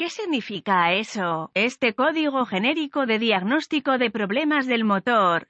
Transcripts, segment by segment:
¿Qué significa eso? Este código genérico de diagnóstico de problemas del motor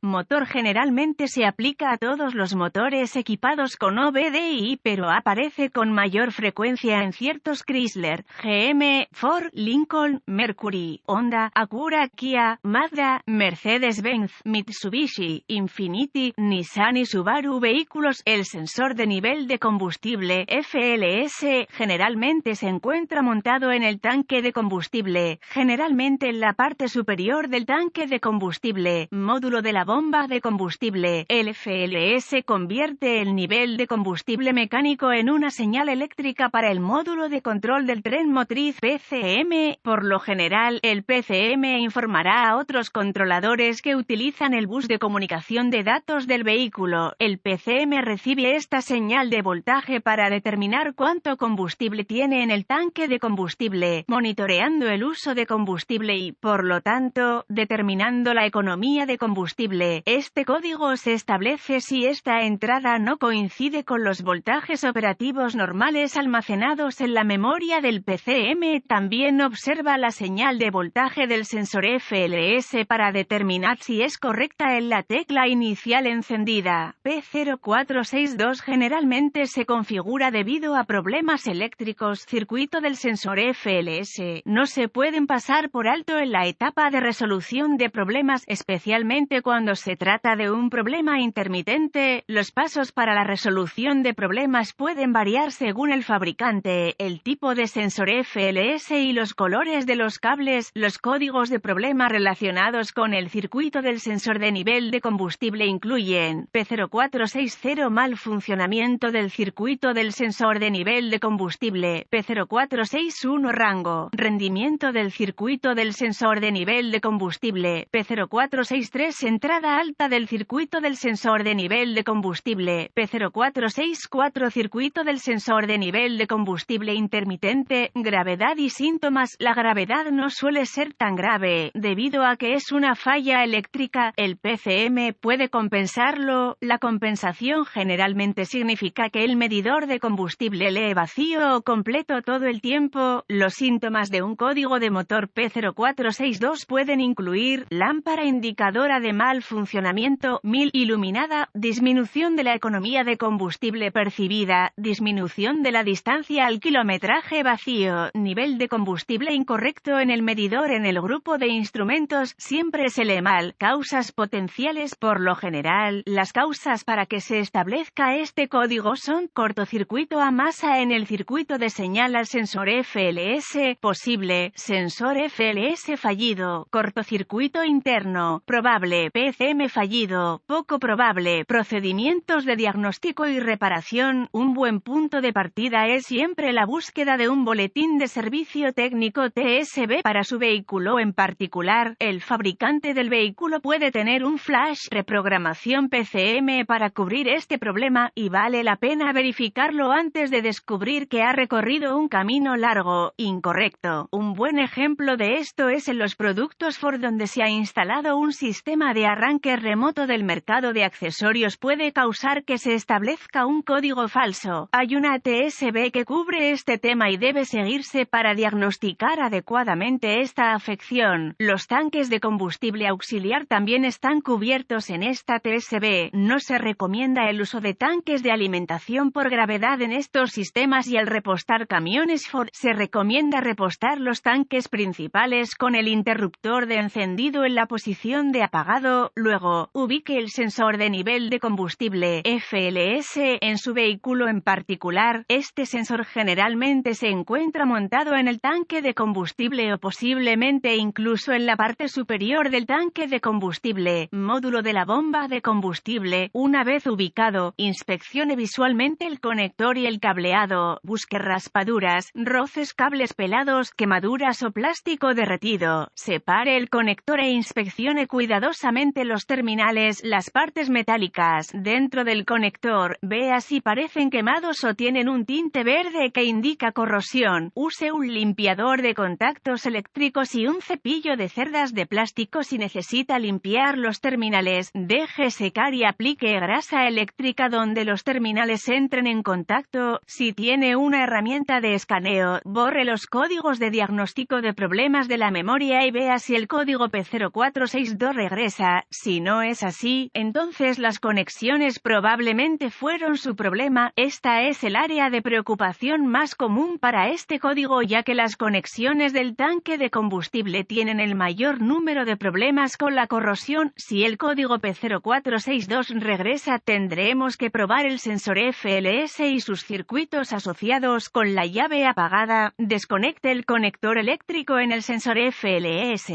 generalmente se aplica a todos los motores equipados con OBDI, pero aparece con mayor frecuencia en ciertos Chrysler, GM, Ford, Lincoln, Mercury, Honda, Acura, Kia, Mazda, Mercedes-Benz, Mitsubishi, Infiniti, Nissan y Subaru vehículos. El sensor de nivel de combustible FLS generalmente se encuentra montado en el tanque de combustible, generalmente en la parte superior del tanque de combustible, módulo de la bomba de combustible. El FLS convierte el nivel de combustible mecánico en una señal eléctrica para el módulo de control del tren motriz PCM. Por lo general, el PCM informará a otros controladores que utilizan el bus de comunicación de datos del vehículo. El PCM recibe esta señal de voltaje para determinar cuánto combustible tiene en el tanque de combustible, monitoreando el uso de combustible y, por lo tanto, determinando la economía de combustible. Este código se establece si esta entrada no coincide con los voltajes operativos normales almacenados en la memoria del PCM. También observa la señal de voltaje del sensor FLS para determinar si es correcta en la tecla inicial encendida. P0462 generalmente se configura debido a problemas eléctricos. Circuito del sensor FLS. No se pueden pasar por alto en la etapa de resolución de problemas, especialmente cuando se trata de un problema intermitente. Los pasos para la resolución de problemas pueden variar según el fabricante, el tipo de sensor FLS y los colores de los cables. Los códigos de problema relacionados con el circuito del sensor de nivel de combustible incluyen P0460 mal funcionamiento del circuito del sensor de nivel de combustible, P0461 rango, rendimiento del circuito del sensor de nivel de combustible, P0463 entrada alta del circuito del sensor de nivel de combustible, P0464 circuito del sensor de nivel de combustible intermitente, gravedad y síntomas. La gravedad no suele ser tan grave, debido a que es una falla eléctrica. El PCM puede compensarlo. La compensación generalmente significa que el medidor de combustible lee vacío o completo todo el tiempo. Los síntomas de un código de motor P0462 pueden incluir lámpara indicadora de mal funcionamiento, 1000 iluminada, disminución de la economía de combustible percibida, disminución de la distancia al kilometraje vacío, nivel de combustible incorrecto en el medidor. En el grupo de instrumentos siempre se lee mal. Causas potenciales. Por lo general, las causas para que se establezca este código son cortocircuito a masa en el circuito de señal al sensor FLS, posible, sensor FLS fallido, cortocircuito interno, probable, PCM fallido, poco probable. Procedimientos de diagnóstico y reparación. Un buen punto de partida es siempre la búsqueda de un boletín de servicio técnico TSB para su vehículo en particular. El fabricante del vehículo puede tener un flash reprogramación PCM para cubrir este problema, y vale la pena verificarlo antes de descubrir que ha recorrido un camino largo, incorrecto. Un buen ejemplo de esto es en los productos Ford, donde se ha instalado un sistema de arranque remoto del mercado de accesorios. Puede causar que se establezca un código falso. Hay una TSB que cubre este tema y debe seguirse para diagnosticar adecuadamente esta afección. Los tanques de combustible auxiliar también están cubiertos en esta TSB. No se recomienda el uso de tanques de alimentación por gravedad en estos sistemas, y al repostar camiones Ford se recomienda repostar los tanques principales con el interruptor de encendido en la posición de apagado. Luego, ubique el sensor de nivel de combustible FLS en su vehículo en particular. Este sensor generalmente se encuentra montado en el tanque de combustible o posiblemente incluso en la parte superior del tanque de combustible, módulo de la bomba de combustible. Una vez ubicado, inspeccione visualmente el conector y el cableado. Busque raspaduras, roces, cables pelados, quemaduras o plástico derretido. Separe el conector e inspeccione cuidadosamente los terminales, las partes metálicas dentro del conector. Vea si parecen quemados o tienen un tinte verde que indica corrosión. Use un limpiador de contactos eléctricos y un cepillo de cerdas de plástico si necesita limpiar los terminales. Deje secar y aplique grasa eléctrica donde los terminales entren en contacto. Si tiene una herramienta de escaneo, borre los códigos códigos de diagnóstico de problemas de la memoria y vea si el código P0462 regresa. Si no es así, entonces las conexiones probablemente fueron su problema. Esta es el área de preocupación más común para este código, ya que las conexiones del tanque de combustible tienen el mayor número de problemas con la corrosión. Si el código P0462 regresa, tendremos que probar el sensor FLS y sus circuitos asociados. Con la llave apagada, desconecte el conector eléctrico en el sensor FLS.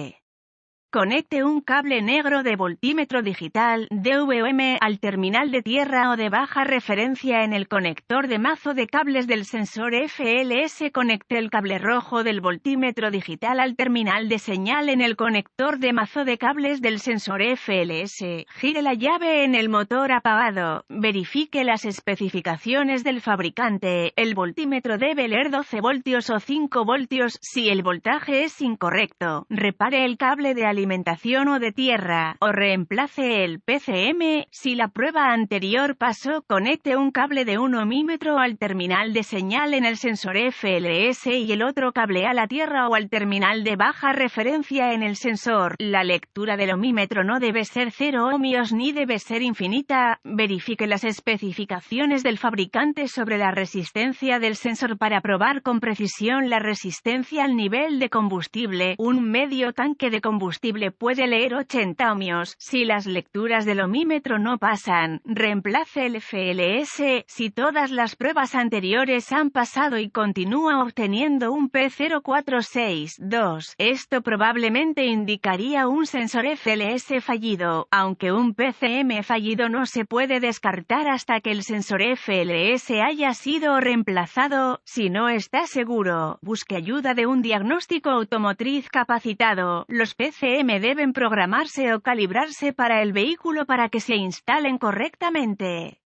Conecte un cable negro de voltímetro digital, DVM, al terminal de tierra o de baja referencia en el conector de mazo de cables del sensor FLS. Conecte el cable rojo del voltímetro digital al terminal de señal en el conector de mazo de cables del sensor FLS. Gire la llave en el motor apagado. Verifique las especificaciones del fabricante. El voltímetro debe leer 12 voltios o 5 voltios. Si el voltaje es incorrecto, repare el cable de alimentación o de tierra, o reemplace el PCM. Si la prueba anterior pasó, conecte un cable de 1 ohmímetro al terminal de señal en el sensor FLS y el otro cable a la tierra o al terminal de baja referencia en el sensor. La lectura del ohmímetro no debe ser 0 ohmios ni debe ser infinita. Verifique las especificaciones del fabricante sobre la resistencia del sensor para probar con precisión la resistencia al nivel de combustible. Un medio tanque de combustible puede leer 80 ohmios. Si las lecturas del ohmímetro no pasan, reemplace el FLS. Si todas las pruebas anteriores han pasado y continúa obteniendo un P0462, esto probablemente indicaría un sensor FLS fallido, aunque un PCM fallido no se puede descartar hasta que el sensor FLS haya sido reemplazado. Si no está seguro, busque ayuda de un diagnóstico automotriz capacitado. Los PCM deben programarse o calibrarse para el vehículo para que se instalen correctamente.